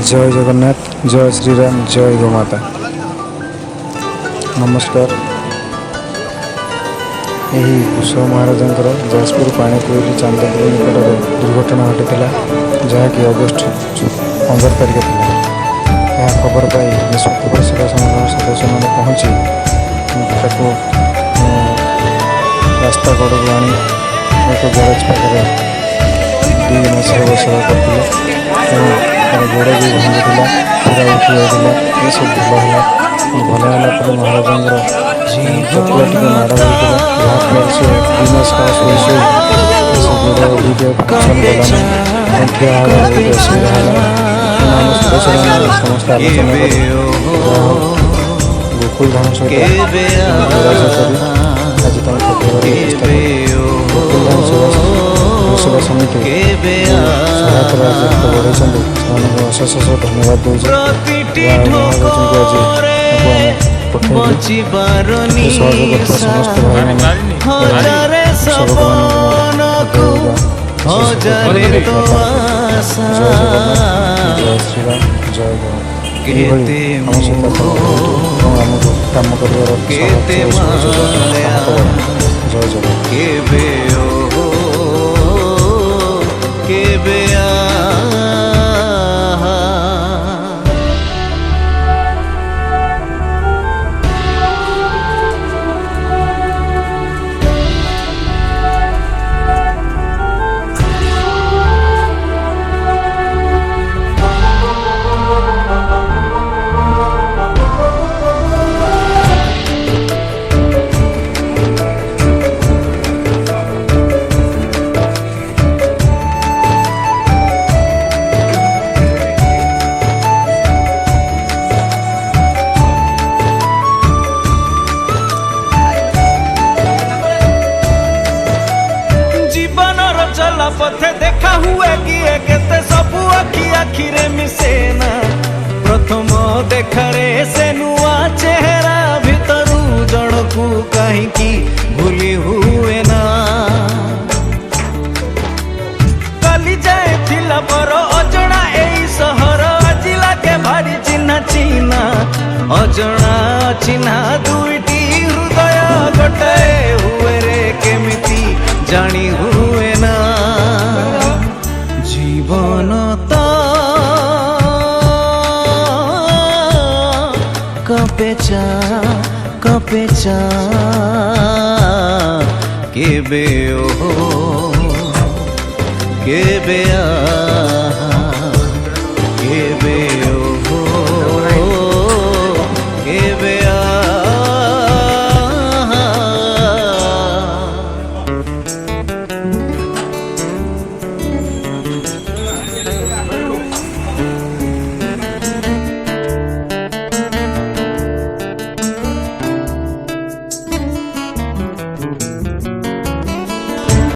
जय जगन्नाथ, जय श्रीराम, जय गोमाता। नमस्कार। यही कुशव महाराजंकर जाजपुर पाणीकोइली चांदपुर निकट में दुर्घटना घटी जहाँकि अगस्ट 15 तारिख था। यह खबर पाई निष्पत्ति सेवा संघ सदस्य मैंने पहुँची रास्ता कड़ को आनी एक गैरेज पाखे 2 मास सेवा करते गोड़ भी भांगी पूरा उठी जाता। ये सब भल है महाराजा चपला टे माड़ होता जहाँफल से 2 मास का शोई गोड़ वीडियो फंक्शन गलानी असुविधा है समस्त आलोचना गोकुल धाम सहित आज तुम गोकुल धाम सेवा समिति सहायता बढ़ाई अशेष धन्यवाद दूसरी समस्त जय श्रीराम जय आम सहित आमको कम कर जय पथे देखा हुए किए केते सबू आखि आखिरे मिसेना प्रथम देखारे से नुआ चेहरा भितरू जणकू कहीं भूली हुए ना कली जाए थिला पर अजणा एई सहर आज लागे भारी चिन्हा चिन्हा अजणा चिन्हा दुईटी हृदय गोटे हुए रे केमिति जानी हुए ना जीवन तो कपेचा केबे ओ केबे आ